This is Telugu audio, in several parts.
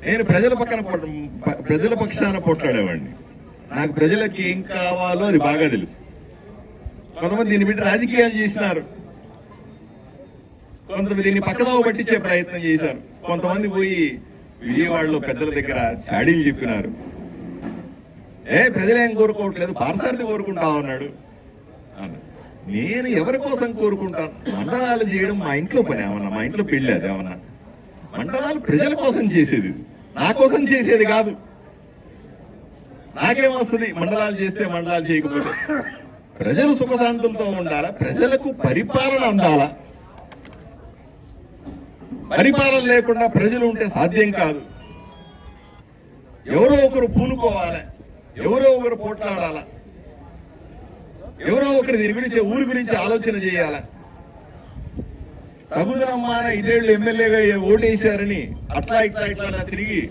నేను ప్రజల పక్షాన పోట్లాడేవాడిని. నాకు ప్రజలకు ఏం కావాలో అది బాగా తెలుసు. కొంతమంది దీన్ని బిడ్డ రాజకీయాలు చేసినారు, కొంతమంది దీన్ని పక్కదోవ పట్టించే ప్రయత్నం చేశారు, కొంతమంది పోయి విజయవాడలో పెద్దల దగ్గర చాడీలు చెప్పినారు. ప్రజలేం కోరుకోవట్లేదు, పార్సార్థి కోరుకుంటా ఉన్నాడు. నేను ఎవరి కోసం కోరుకుంటాను? మండలాలు చేయడం మా ఇంట్లో పని ఏమన్నా, మా ఇంట్లో పెళ్ళి అదేమన్నా? మండలాలు ప్రజల కోసం చేసేది, నా కోసం చేసేది కాదు. నాకేమొస్తుంది మండలాలు చేస్తే, మండలాలు చేయకపోతే? ప్రజలు సుఖశాంతులతో ఉండాలా, ప్రజలకు పరిపాలన ఉండాలా. పరిపాలన లేకుండా ప్రజలు ఉంటే సాధ్యం కాదు. ఎవరో ఒకరు పూనుకోవాలి, ఎవరో ఒకరు పోట్లాడాలా, ఎవరో ఒకరు దీని గురించి, ఊరి గురించి ఆలోచన చేయాల. తగుదనమ్మాన 5 ఏళ్ళు ఎమ్మెల్యేగా ఓటేశారని అట్లా ఇట్లా ఇట్లా తిరిగి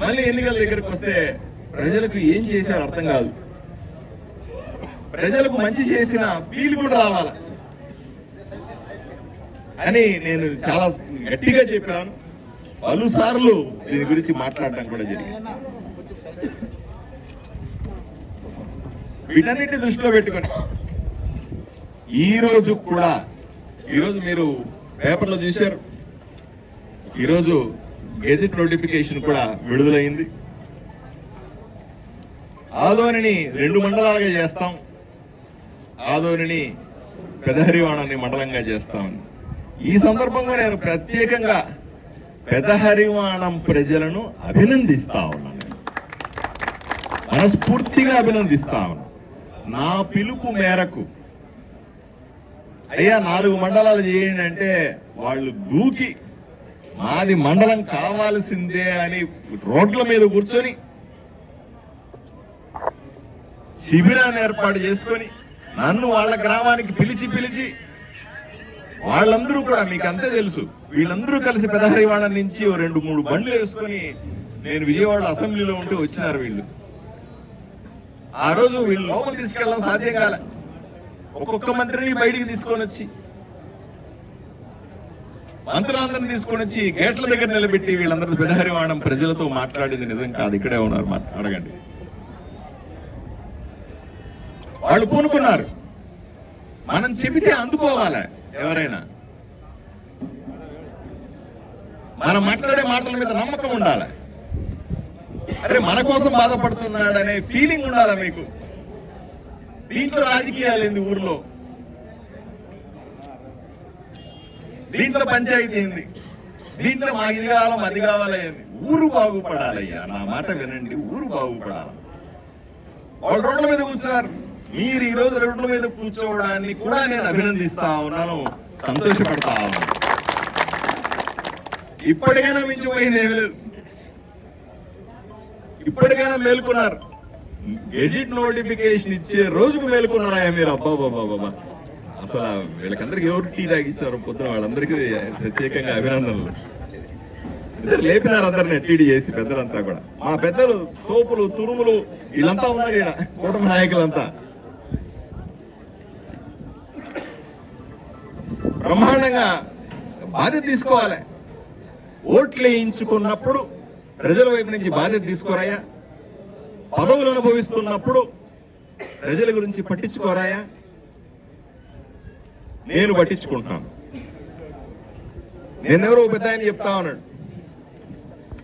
మళ్ళీ ఎన్నికల దగ్గరకు వస్తే ప్రజలకు ఏం చేశారు అర్థం కాదు. ప్రజలకు మంచి చేసిన ఫీల్ కూడా రావాల అని నేను చాలా గట్టిగా చెప్పాను. పలుసార్లు దీని గురించి మాట్లాడడం కూడా జరిగింది. వీటన్నిటి దృష్టిలో పెట్టుకొని ఈరోజు మీరు పేపర్లో చూశారు, ఈరోజు గెజెట్ నోటిఫికేషన్ కూడా విడుదలైంది. ఆదోనిని 2 మండలాలుగా చేస్తాం, ఆదోనిని పెదహరివాణాన్ని మండలంగా చేస్తామని. ఈ సందర్భంగా నేను ప్రత్యేకంగా పెదహరివాణం ప్రజలను అభినందిస్తా ఉన్నాను, మనస్ఫూర్తిగా అభినందిస్తా ఉన్నాను. నా పిలుపు మేరకు అయ్యా 4 మండలాలు చేయండి అంటే వాళ్ళు దూకి మాది మండలం కావాల్సిందే అని రోడ్ల మీద కూర్చొని శిబిరాన్ని ఏర్పాటు చేసుకొని నన్ను వాళ్ళ గ్రామానికి పిలిచి వాళ్ళందరూ కూడా, మీకు అంతే తెలుసు, వీళ్ళందరూ కలిసి పెదహరివాణం నుంచి 2-3 బండ్లు వేసుకొని నేను విజయవాడ అసెంబ్లీలో ఉంటూ వచ్చినారు. వీళ్ళు ఆ రోజు వీళ్ళు లోపల తీసుకెళ్ళడం సాధ్యం కాలే. ఒక్కొక్క మంత్రిని బయటికి తీసుకొని వచ్చి, మంత్రులందరినీ తీసుకొని వచ్చి గేట్ల దగ్గర నిలబెట్టి వీళ్ళందరూ పెదహరివాణం ప్రజలతో మాట్లాడింది నిజం కాదు, ఇక్కడే ఉన్నారు, అడగండి. వాళ్ళు పూనుకున్నారు. మనం చెబితే అందుకోవాలి. ఎవరైనా మనం మాట్లాడే మాటల మీద నమ్మకం ఉండాలి. అరే మన కోసం బాధపడుతున్నాడనే ఫీలింగ్ ఉండాలా మీకు. దీంట్లో రాజకీయాలు ఏంది, ఊర్లో దీంట్లో పంచాయతీ ఏంది, దీంట్లో మాకు ఇది కావాలి అది కావాలి. ఊరు బాగుపడాలయ్యా, నా మాట వినండి, ఊరు బాగుపడాలి. వాళ్ళు రోడ్ల మీద కూర్చున్నారు, మీరు ఈ రోజు రోడ్ల మీద కూర్చోవడాన్ని కూడా నేను అభినందిస్తా ఉన్నాను, సంతోషపడతా ఉన్నాను. ఇప్పటికైనా మించిపోయింది ఏమి లేదు, ఇప్పటికైనా మేల్కొన్నారు. గెజిట్ నోటిఫికేషన్ ఇచ్చే రోజుకు మేల్కొన్నారా మీరు? అబ్బాబాబా, అసలు వీళ్ళకందరికి ఎవరు టీ తాగిచ్చారు పొద్దున, వాళ్ళందరికీ ప్రత్యేకంగా అభినందనలు. లేపినారు అందరినీ టీడీ చేసి పెద్దలంతా కూడా. మా పెద్దలు తోపులు తురుములు వీళ్ళంతా ఉన్నారు, ఈడ కూటమి నాయకులంతా బ్రహ్మాండంగా బాధ్యత తీసుకోవాలి. ఓట్లు వేయించుకున్నప్పుడు ప్రజల వైపు నుంచి బాధ్యత తీసుకోరాయా? పదవులు అనుభవిస్తున్నప్పుడు ప్రజల గురించి పట్టించుకోరాయా? నేను పట్టించుకుంటాను. నేనెవరో పెద్ద ఆయన చెప్తా ఉన్నాడు,